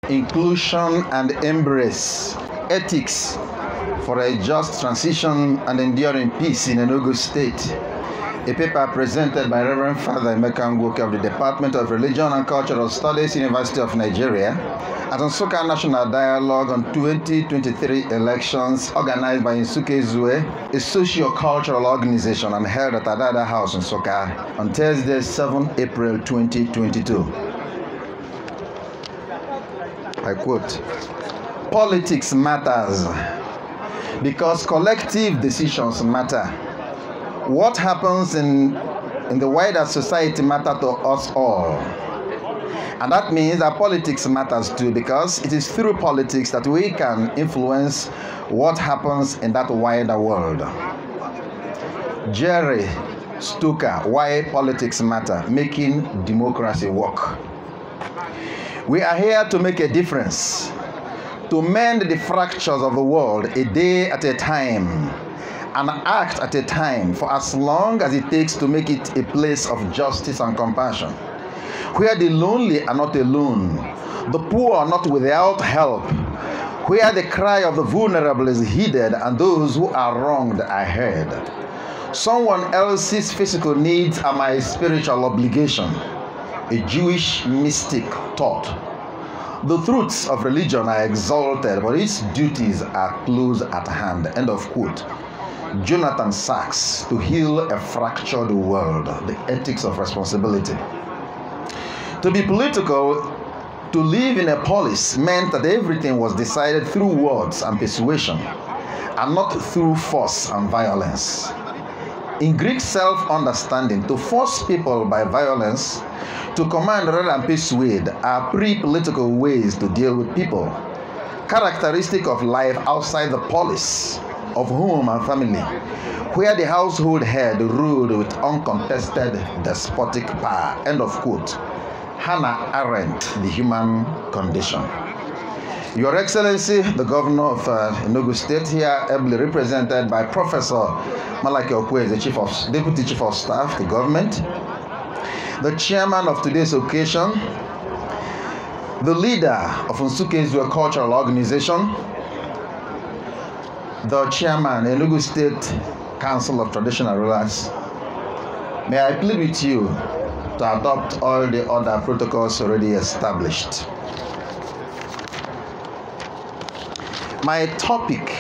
Inclusion and Embrace, Ethics for a Just Transition and Enduring Peace in ENUGU State. A paper presented by Reverend Father Emeka Ngwoke of the Department of Religion and Cultural Studies, University of Nigeria, at Nsukka National Dialogue on 2023 elections organized by Nsukka Ezue, a socio-cultural organization, and held at Adada House in Nsukka on Thursday, 7 April 2022. I quote, "Politics matters because collective decisions matter. What happens in the wider society matters to us all. And that means that politics matters too, because it is through politics that we can influence what happens in that wider world." Jerry Stucker, Why Politics Matter, Making Democracy Work. We are here to make a difference, to mend the fractures of the world a day at a time, and act at a time for as long as it takes to make it a place of justice and compassion, where the lonely are not alone, the poor are not without help, where the cry of the vulnerable is heeded and those who are wronged are heard. Someone else's physical needs are my spiritual obligation, a Jewish mystic taught. The truths of religion are exalted, but its duties are close at hand. End of quote. Jonathan Sachs, To Heal a Fractured World, The Ethics of Responsibility. To be political, to live in a polis, meant that everything was decided through words and persuasion, and not through force and violence. In Greek self-understanding, to force people by violence, to command rather than persuade, are pre-political ways to deal with people, characteristic of life outside the polis of home and family, where the household head ruled with uncontested despotic power. End of quote. Hannah Arendt, The Human Condition. Your Excellency, the Governor of ENUGU State, here ably represented by Professor Malaki Okwe, the Deputy Chief of Staff, the government, the chairman of today's occasion, the leader of Nsukka Ezue Cultural Organization, the chairman, ENUGU State Council of Traditional Rulers. May I plead with you to adopt all the other protocols already established. My topic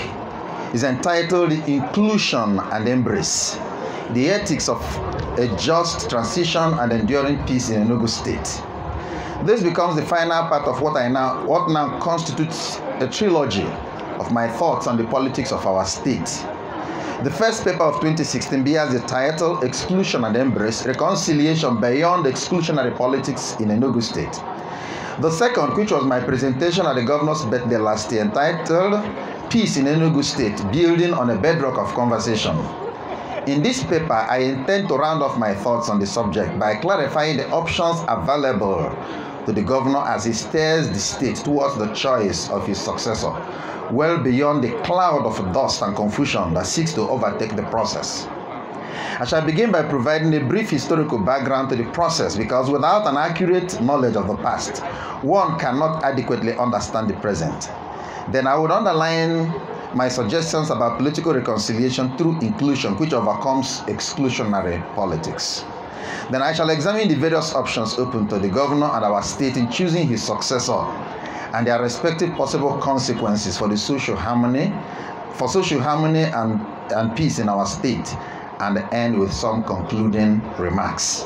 is entitled Inclusion and Embrace, the Ethics of a Just Transition and Enduring Peace in ENUGU State. This becomes the final part of what now constitutes a trilogy of my thoughts on the politics of our state. The first paper of 2016 bears the title Exclusion and Embrace, Reconciliation Beyond Exclusionary Politics in ENUGU State. The second, which was my presentation at the governor's birthday last year, entitled Peace in ENUGU State, Building on a Bedrock of Conversation. In this paper, I intend to round off my thoughts on the subject by clarifying the options available to the governor as he steers the state towards the choice of his successor, well beyond the cloud of dust and confusion that seeks to overtake the process. I shall begin by providing a brief historical background to the process, because without an accurate knowledge of the past, one cannot adequately understand the present. Then I would underline my suggestions about political reconciliation through inclusion, which overcomes exclusionary politics. Then I shall examine the various options open to the governor and our state in choosing his successor, and their respective possible consequences for the social harmony, and peace in our state, and end with some concluding remarks.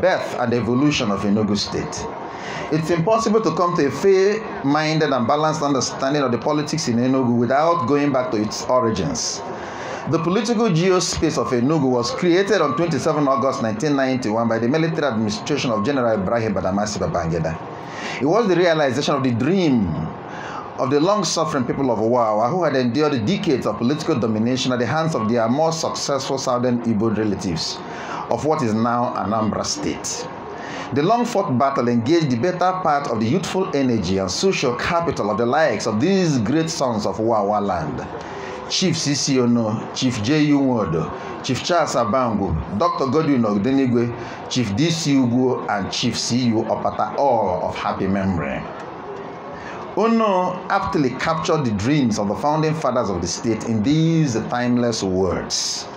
Birth and evolution of ENUGU State. It's impossible to come to a fair-minded and balanced understanding of the politics in ENUGU without going back to its origins. The political geospace of ENUGU was created on 27 August 1991 by the military administration of General Ibrahim Badamasi Babangida. It was the realization of the dream of the long-suffering people of Wawa, who had endured decades of political domination at the hands of their more successful southern Igbo relatives of what is now Anambra State. The long-fought battle engaged the better part of the youthful energy and social capital of the likes of these great sons of Wawa land: Chief Sisi Ono, Chief J.U. Nwodo, Chief Charles Abangu, Dr. Godwin Ogdenigwe, Chief D.C. Ugwu, and Chief C.U. Opata, all of happy memory. Ono aptly captured the dreams of the founding fathers of the state in these timeless words.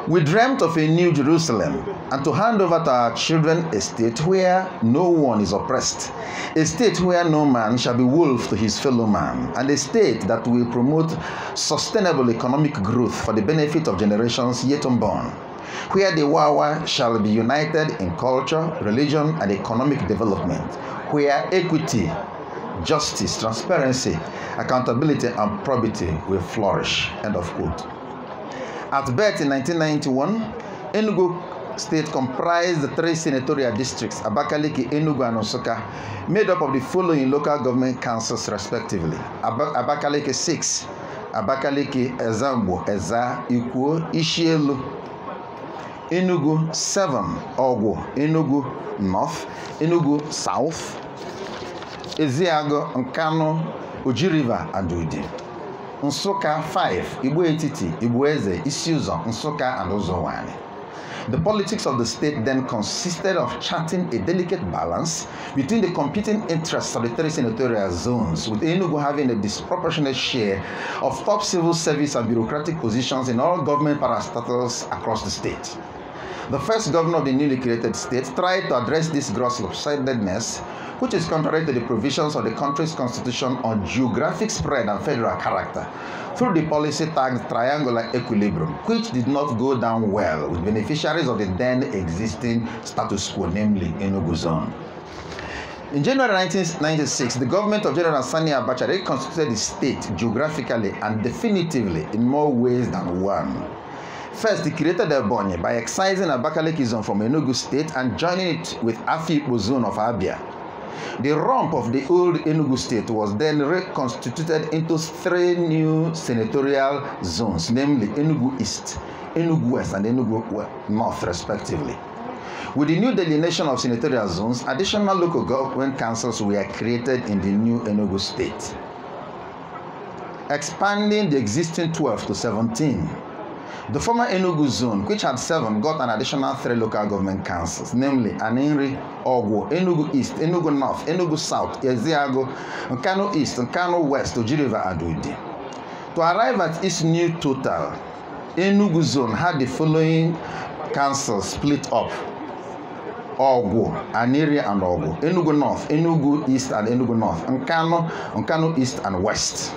We dreamt of a new Jerusalem and to hand over to our children a state where no one is oppressed, a state where no man shall be wolf to his fellow man, and a state that will promote sustainable economic growth for the benefit of generations yet unborn, where the Wawa shall be united in culture, religion, and economic development, where equity, justice, transparency, accountability, and probity will flourish. End of quote. At birth in 1991, ENUGU state comprised the 3 senatorial districts, Abakaliki, ENUGU, and Nsukka, made up of the following local government councils respectively. Abakaliki 6, Abakaliki, Ezambo, Eza, Ikwo, Ishielu. ENUGU 7, Ogwo, ENUGU North, ENUGU South, Eziago, Nkano, Oji River, and Udi. Nsukka 5, Igbo Etiti, Igbo Eze, Isiuzo, Nsukka, and Uzowani. The politics of the state then consisted of charting a delicate balance between the competing interests of the 3 senatorial zones, with ENUGU having a disproportionate share of top civil service and bureaucratic positions in all government parastatals across the state. The first governor of the newly created state tried to address this gross lopsidedness, which is contrary to the provisions of the country's constitution on geographic spread and federal character, through the policy tagged triangular equilibrium, which did not go down well with beneficiaries of the then existing status quo, namely ENUGU zone. In January 1996, the government of General Sani Abacha reconstituted the state geographically and definitively in more ways than one. First, he created Ebonyi by excising Abakaliki zone from ENUGU state and joining it with Afikpo zone of Abia. The rump of the old ENUGU state was then reconstituted into 3 new senatorial zones, namely ENUGU East, ENUGU West, and ENUGU North, respectively. With the new delineation of senatorial zones, additional local government councils were created in the new ENUGU state, expanding the existing 12 to 17. The former ENUGU zone, which had 7, got an additional 3 local government councils, namely Aninri, Ogwo, ENUGU East, ENUGU North, ENUGU South, Eziago, Nkano East, Nkano West, Oji River, and Udi. To arrive at its new total, ENUGU zone had the following councils split up: Ogwo, Aninri, and Ogwo, ENUGU North, ENUGU East, and ENUGU North, Nkano East, and West.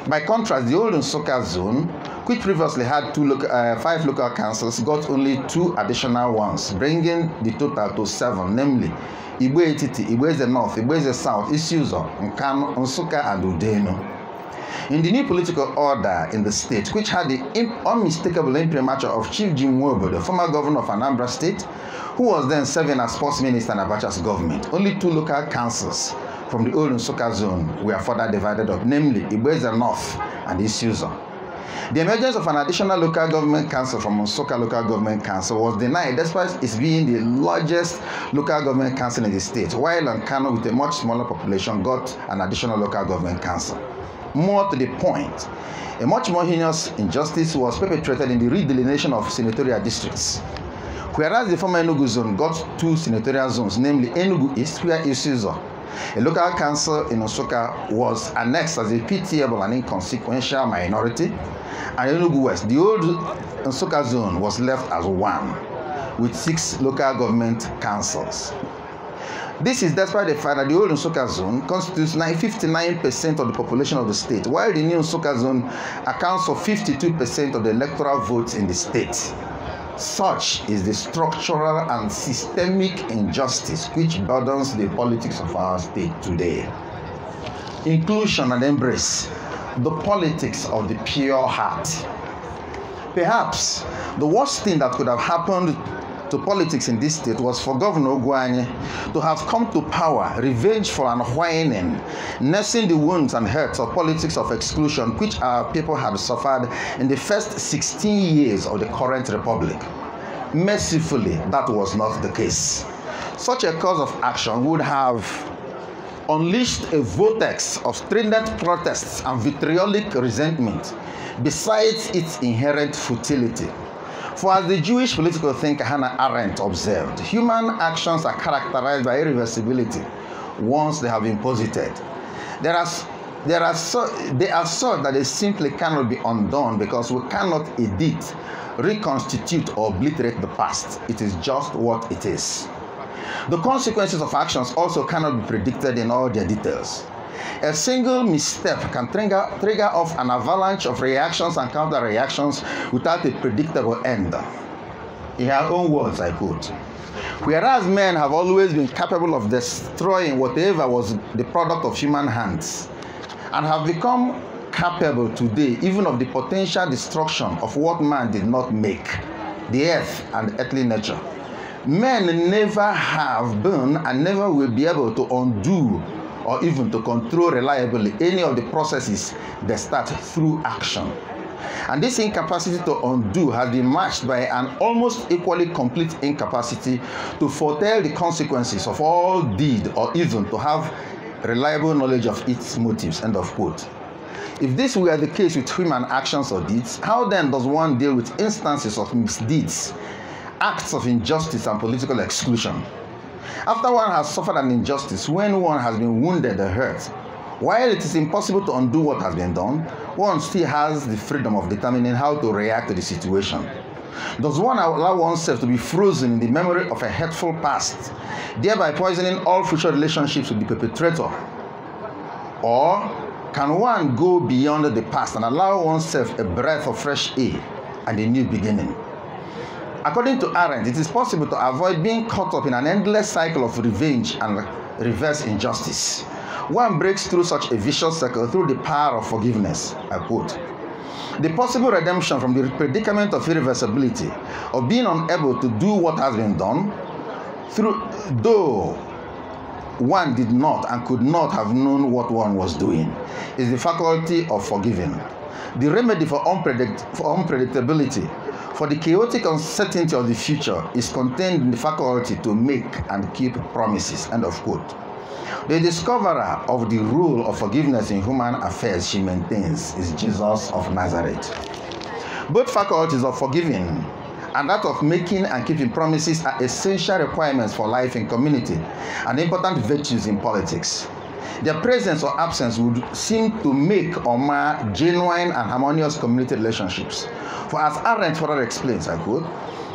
By contrast, the old Nsukka zone, which previously had 5 local councils, got only 2 additional ones, bringing the total to 7, namely Igbo Etiti, Igbo Eze North, Igbo Eze South, Isiuzo, Nkano, Nsukka, and Udeno. In the new political order in the state, which had the unmistakable imprimatur of Chief Jim Nwoke, the former governor of Anambra State, who was then serving as sports minister in Abacha's government, only 2 local councils from the old Nsukka zone were further divided up, namely Igbo Eze North and Isiuzo. The emergence of an additional local government council from Nsukka local government council was denied despite its being the largest local government council in the state, while Nkano, with a much smaller population, got an additional local government council. More to the point, a much more heinous injustice was perpetrated in the redelineation of senatorial districts. Whereas the former ENUGU zone got 2 senatorial zones, namely ENUGU East, where Isiuzo, a local council in Nsukka, was annexed as a pitiable and inconsequential minority, and ENUGU West, the old Nsukka zone, was left as 1, with 6 local government councils. This is despite the fact that the old Nsukka zone constitutes 59% of the population of the state, while the new Nsukka zone accounts for 52% of the electoral votes in the state. Such is the structural and systemic injustice which burdens the politics of our state today. Inclusion and embrace, the politics of the pure heart. Perhaps the worst thing that could have happened to politics in this state was for Governor Ogwuanyi to have come to power, revengeful and whining, nursing the wounds and hurts of politics of exclusion which our people had suffered in the first 16 years of the current republic. Mercifully, that was not the case. Such a course of action would have unleashed a vortex of strident protests and vitriolic resentment, besides its inherent futility. For as the Jewish political thinker Hannah Arendt observed, human actions are characterized by irreversibility once they have been posited. They are such that they simply cannot be undone because we cannot edit, reconstitute, or obliterate the past. It is just what it is. The consequences of actions also cannot be predicted in all their details. A single misstep can trigger off an avalanche of reactions and counter-reactions without a predictable end. In her own words, I quote, "Whereas men have always been capable of destroying whatever was the product of human hands, and have become capable today even of the potential destruction of what man did not make, the earth and earthly nature, men never have been and never will be able to undo or even to control reliably any of the processes that start through action. And this incapacity to undo has been matched by an almost equally complete incapacity to foretell the consequences of all deed or even to have reliable knowledge of its motives." End of quote. If this were the case with human actions or deeds, how then does one deal with instances of misdeeds, acts of injustice and political exclusion? After one has suffered an injustice, when one has been wounded or hurt, while it is impossible to undo what has been done, one still has the freedom of determining how to react to the situation. Does one allow oneself to be frozen in the memory of a hurtful past, thereby poisoning all future relationships with the perpetrator? Or can one go beyond the past and allow oneself a breath of fresh air and a new beginning? According to Arendt, it is possible to avoid being caught up in an endless cycle of revenge and reverse injustice. One breaks through such a vicious circle through the power of forgiveness. I quote, "The possible redemption from the predicament of irreversibility, of being unable to do what has been done, though one did not and could not have known what one was doing, is the faculty of forgiving. The remedy for unpredictability, for the chaotic uncertainty of the future, is contained in the faculty to make and keep promises." End of quote. The discoverer of the rule of forgiveness in human affairs, she maintains, is Jesus of Nazareth. Both faculties of forgiving and that of making and keeping promises are essential requirements for life in community and important virtues in politics. Their presence or absence would seem to make or mar genuine and harmonious community relationships. For as Arendt further explains, I quote,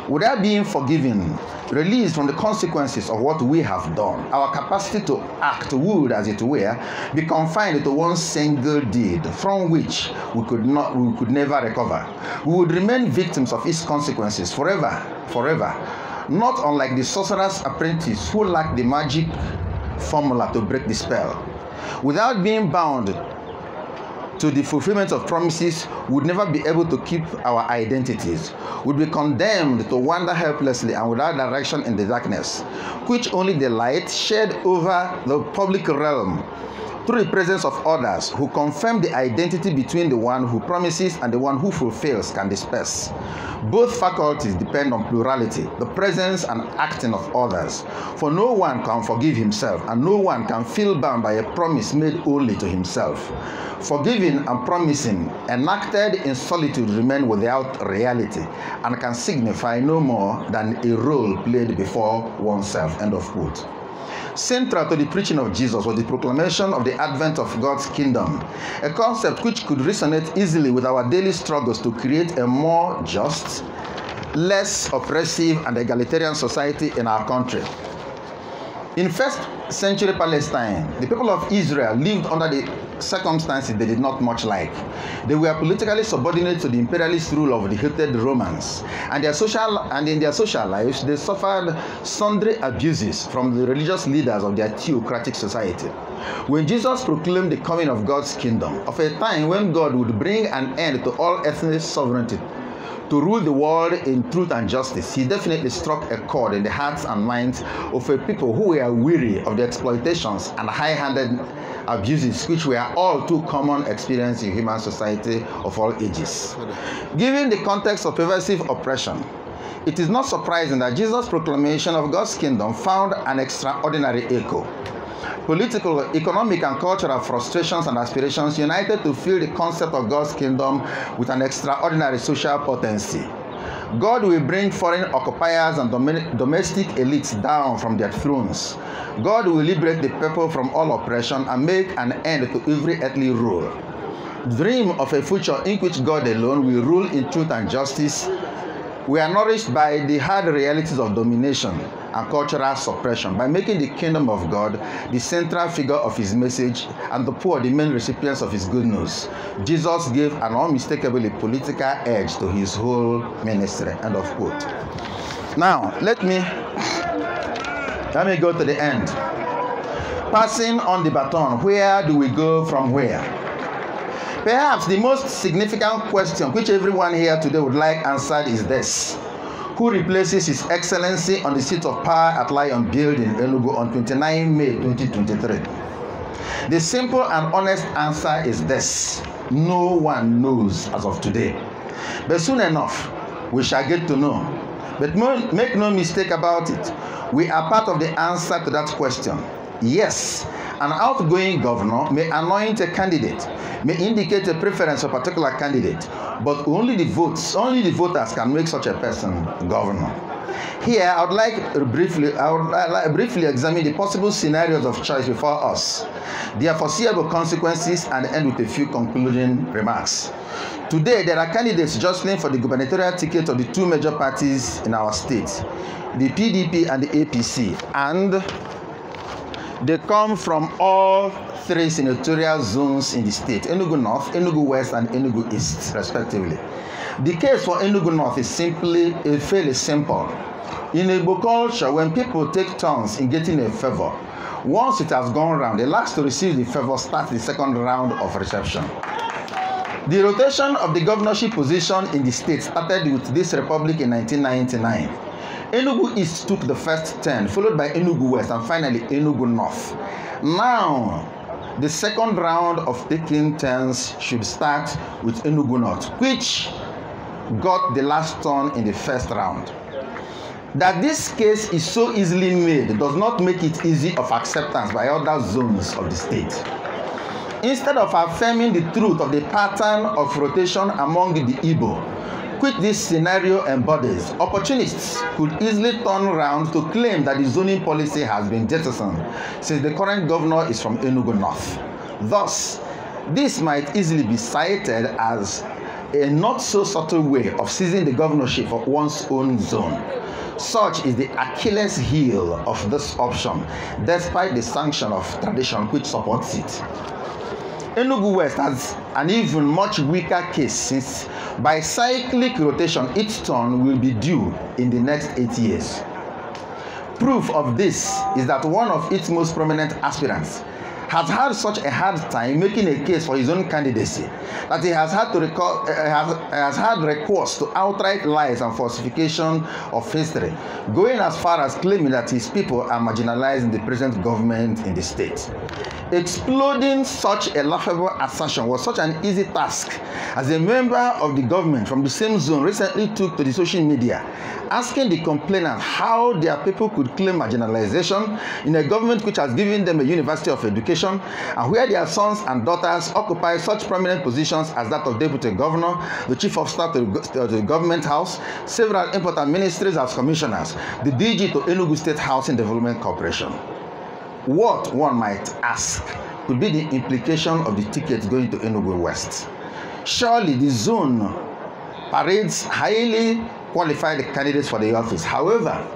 "Without being forgiven, released from the consequences of what we have done, our capacity to act would, as it were, be confined to one single deed from which we could never recover. We would remain victims of its consequences forever, not unlike the sorcerer's apprentice who lacked the magic formula to break the spell. Without being bound to the fulfillment of promises, would never be able to keep our identities, would be condemned to wander helplessly and without direction in the darkness, which only the light shed over the public realm through the presence of others who confirm the identity between the one who promises and the one who fulfills can disperse. Both faculties depend on plurality, the presence and acting of others, for no one can forgive himself and no one can feel bound by a promise made only to himself. Forgiving and promising enacted in solitude remain without reality and can signify no more than a role played before oneself." End of quote. Central to the preaching of Jesus was the proclamation of the advent of God's kingdom, a concept which could resonate easily with our daily struggles to create a more just, less oppressive and egalitarian society in our country. In first century Palestine, the people of Israel lived under the circumstances they did not much like. They were politically subordinate to the imperialist rule of the hated Romans, and in their social lives they suffered sundry abuses from the religious leaders of their theocratic society. When Jesus proclaimed the coming of God's kingdom, of a time when God would bring an end to all ethnic sovereignty, to rule the world in truth and justice, he definitely struck a chord in the hearts and minds of a people who were weary of the exploitations and high-handed abuses which were all too common experience in human society of all ages. Given the context of pervasive oppression, it is not surprising that Jesus' proclamation of God's kingdom found an extraordinary echo. Political, economic, and cultural frustrations and aspirations united to fill the concept of God's kingdom with an extraordinary social potency. God will bring foreign occupiers and domestic elites down from their thrones. God will liberate the people from all oppression and make an end to every earthly rule. Dream of a future in which God alone will rule in truth and justice. We are nourished by the hard realities of domination and cultural suppression by making the kingdom of God the central figure of his message and the poor the main recipients of his good news. Jesus gave an unmistakably political edge to his whole ministry. End of quote. Now, let me go to the end. Passing on the baton, where do we go from where? Perhaps the most significant question which everyone here today would like answered is this: who replaces His Excellency on the seat of power at Lion Building, ENUGU, on 29 May 2023? The simple and honest answer is this: no one knows as of today. But soon enough, we shall get to know. But make no mistake about it, we are part of the answer to that question. Yes, an outgoing governor may anoint a candidate, may indicate a preference for a particular candidate, but only the voters can make such a person governor. Here, I would like briefly examine the possible scenarios of choice before us, their foreseeable consequences, and end with a few concluding remarks. Today, there are candidates jostling for the gubernatorial ticket of the two major parties in our state, the PDP and the APC, and they come from all three senatorial zones in the state: ENUGU North, ENUGU West, and ENUGU East, respectively. The case for ENUGU North is fairly simple. In Igbo culture, when people take turns in getting a favor, once it has gone round, the last to receive the favor starts the second round of reception. The rotation of the governorship position in the state started with this republic in 1999. ENUGU East took the first turn, followed by ENUGU West, and finally ENUGU North. Now, the second round of taking turns should start with ENUGU North, which got the last turn in the first round. That this case is so easily made does not make it easy of acceptance by other zones of the state. Instead of affirming the truth of the pattern of rotation among the Igbo, which this scenario embodies, opportunists could easily turn around to claim that the zoning policy has been jettisoned since the current governor is from ENUGU North. Thus, this might easily be cited as a not so subtle way of seizing the governorship of one's own zone. Such is the Achilles heel of this option, despite the sanction of tradition which supports it. ENUGU West has an even much weaker case, since by cyclic rotation its turn will be due in the next 8 years. Proof of this is that one of its most prominent aspirants has had such a hard time making a case for his own candidacy that he has had recourse to outright lies and falsification of history, going as far as claiming that his people are marginalized in the present government in the state. Exploding such a laughable assertion was such an easy task as a member of the government from the same zone recently took to the social media, asking the complainant how their people could claim marginalization in a government which has given them a university of education and where their sons and daughters occupy such prominent positions as that of deputy governor, the chief of staff to the government house, several important ministries as commissioners, the DG to ENUGU State Housing Development Corporation. What, one might ask, could be the implication of the ticket going to ENUGU West? Surely the zone parades highly qualified candidates for the office. However,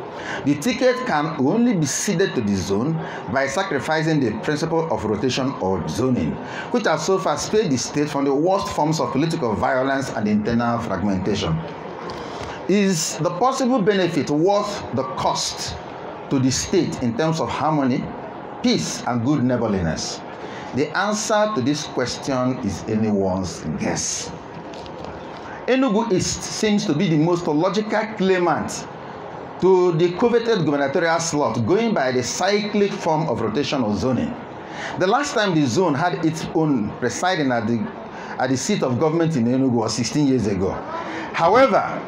the ticket can only be ceded to the zone by sacrificing the principle of rotation or zoning, which has so far spared the state from the worst forms of political violence and internal fragmentation. Is the possible benefit worth the cost to the state in terms of harmony, peace, and good neighborliness? The answer to this question is anyone's guess. ENUGU East seems to be the most logical claimant to the coveted gubernatorial slot, going by the cyclic form of rotation or zoning. The last time the zone had its own presiding at the seat of government in ENUGU was 16 years ago. However,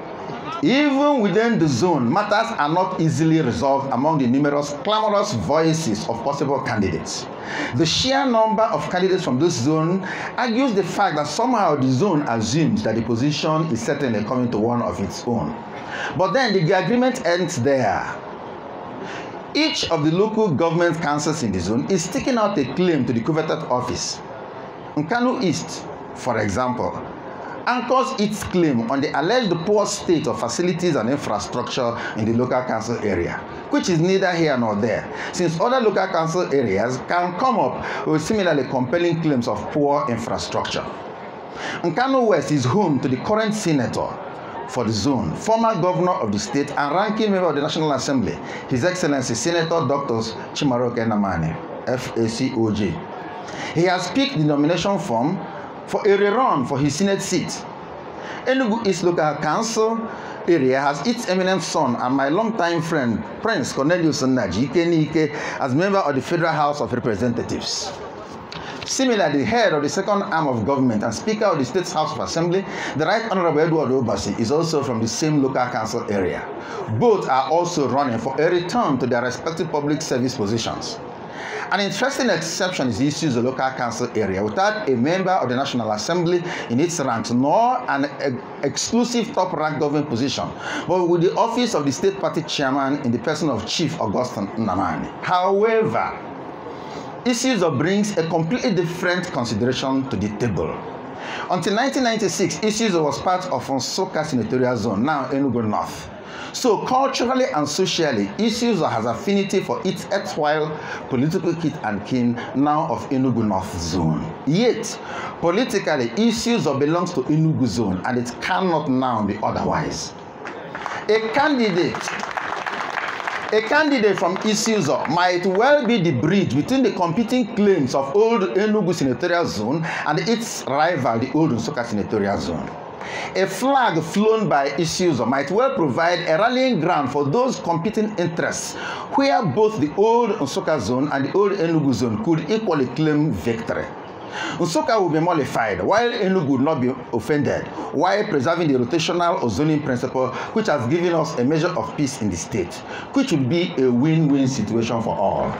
even within the zone, matters are not easily resolved among the numerous clamorous voices of possible candidates. The sheer number of candidates from this zone argues the fact that somehow the zone assumes that the position is certainly coming to one of its own. But then the agreement ends there. Each of the local government councils in the zone is sticking out a claim to the coveted office. Nkanu East, for example, anchors its claim on the alleged poor state of facilities and infrastructure in the local council area, which is neither here nor there, since other local council areas can come up with similarly compelling claims of poor infrastructure. Nkanu West is home to the current senator for the zone, former governor of the state and ranking member of the National Assembly, His Excellency Senator Dr. Chimaroke Nnamani, FACOJ. He has picked the nomination form for a rerun for his Senate seat. Enugu East Local Council area has its eminent son and my longtime friend, Prince Cornelius Nnaji Ike, as member of the Federal House of Representatives. Similarly, the head of the second arm of government and Speaker of the State's House of Assembly, the Right Honorable Edward Obasi, is also from the same local council area. Both are also running for a return to their respective public service positions. An interesting exception is the issues of the local council area without a member of the National Assembly in its ranks, nor an exclusive top-ranked government position, but with the office of the state party chairman in the person of Chief Augustine Nnamani. However, issues brings a completely different consideration to the table. Until 1996, issues was part of Nsukka senatorial zone, now Enugu North. So culturally and socially, issues has affinity for its erstwhile political kith and kin, now of Enugu North zone. Yet, politically, issues belongs to Enugu zone and it cannot now be otherwise. A candidate from Isuzo might well be the bridge between the competing claims of old Enugu senatorial zone and its rival, the old Nsukka senatorial zone. A flag flown by Isuzo might well provide a rallying ground for those competing interests, where both the old Nsukka zone and the old Enugu zone could equally claim victory. Nsukka will be mollified, while Enugu would not be offended, while preserving the rotational or zoning principle, which has given us a measure of peace in the state, which would be a win-win situation for all.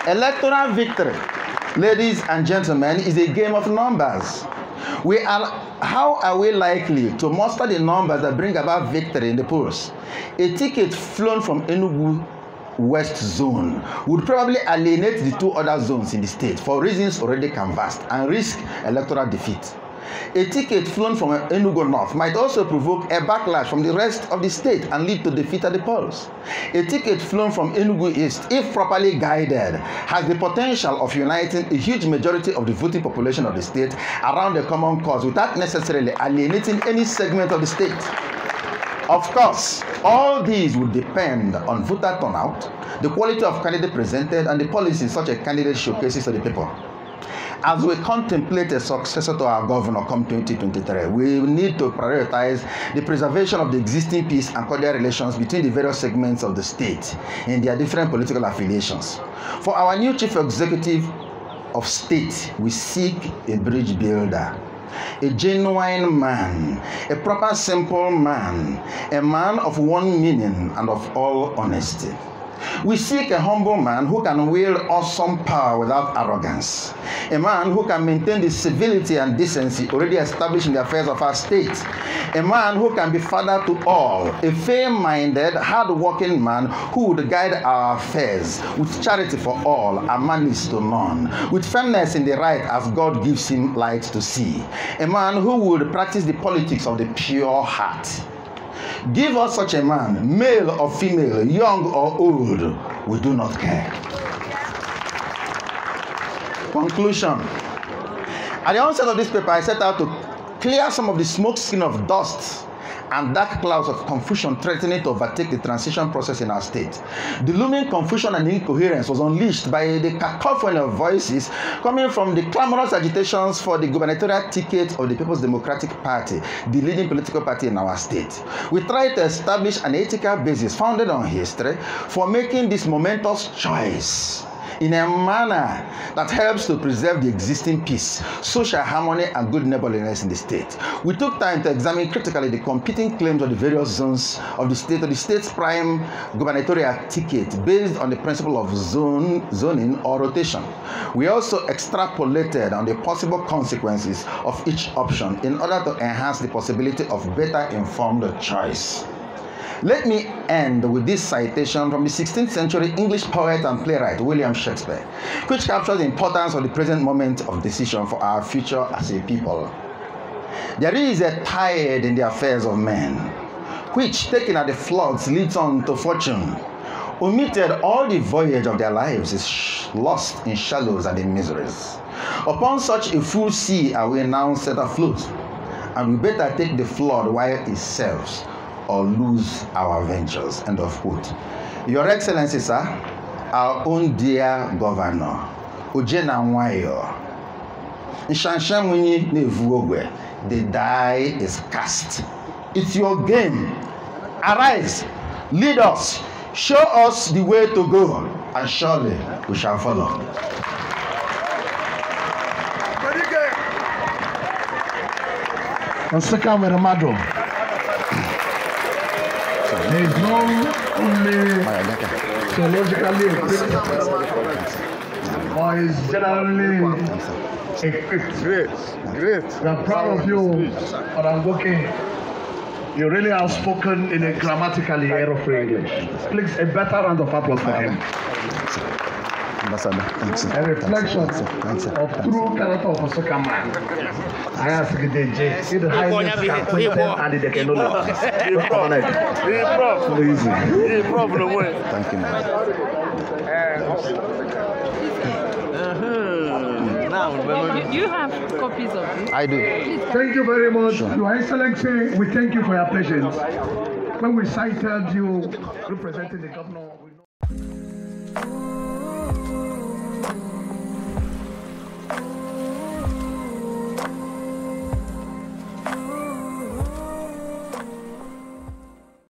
Electoral victory, ladies and gentlemen, is a game of numbers. How are we likely to muster the numbers that bring about victory in the polls? A ticket flown from Enugu West zone would probably alienate the two other zones in the state for reasons already canvassed and risk electoral defeat. A ticket flown from Enugu North might also provoke a backlash from the rest of the state and lead to defeat at the polls. A ticket flown from Enugu East, if properly guided, has the potential of uniting a huge majority of the voting population of the state around a common cause without necessarily alienating any segment of the state. Of course, all these would depend on voter turnout, the quality of candidate presented, and the policies such a candidate showcases to the people. As we contemplate a successor to our governor come 2023, we need to prioritize the preservation of the existing peace and cordial relations between the various segments of the state in their different political affiliations. For our new chief executive of state, we seek a bridge builder, a genuine man, a proper simple man, a man of one meaning and of all honesty. We seek a humble man who can wield awesome power without arrogance, a man who can maintain the civility and decency already established in the affairs of our state, a man who can be father to all, a fair-minded, hard-working man who would guide our affairs with charity for all and malice to none, with firmness in the right as God gives him light to see, a man who would practice the politics of the pure heart. Give us such a man, male or female, young or old, we do not care. Conclusion. At the onset of this paper, I set out to clear some of the smoke screen of dust and dark clouds of confusion threatening to overtake the transition process in our state. The looming confusion and incoherence was unleashed by the cacophony of voices coming from the clamorous agitations for the gubernatorial ticket of the People's Democratic Party, the leading political party in our state. We tried to establish an ethical basis founded on history for making this momentous choice. in a manner that helps to preserve the existing peace, social harmony, and good neighborliness in the state. We took time to examine critically the competing claims of the various zones of the state to the state's prime gubernatorial ticket based on the principle of zoning or rotation. We also extrapolated on the possible consequences of each option in order to enhance the possibility of better informed choice. Let me end with this citation from the 16th century English poet and playwright William Shakespeare, which captures the importance of the present moment of decision for our future as a people. There is a tide in the affairs of men, which, taken at the floods, leads on to fortune. Omitted, all the voyage of their lives is lost in shallows and in miseries. Upon such a full sea are we now set afloat, and we better take the flood while it serves, or lose our ventures. End of quote. Your Excellency, sir, our own dear governor, Ojena Nwayo, Nshanshamuni Nevuogwe, the die is cast. It's your game. Arise, lead us, show us the way to go, and surely we shall follow. Nsukka Ezue. He is not only theologically equipped, but is generally equipped. Great. We are proud of you, Ngwoke. You really have spoken in a grammatically error-free English. Please, a better round of applause for him. Ambassador, thanks. A reflection of true character of a Nsukka man. I ask you, DJ, see the highness and the technology. So easy. Thank you, man. You have copies of this? I do. Thank you very much. Sure. Your Excellency, we thank you for your patience. When we cited you representing the governor,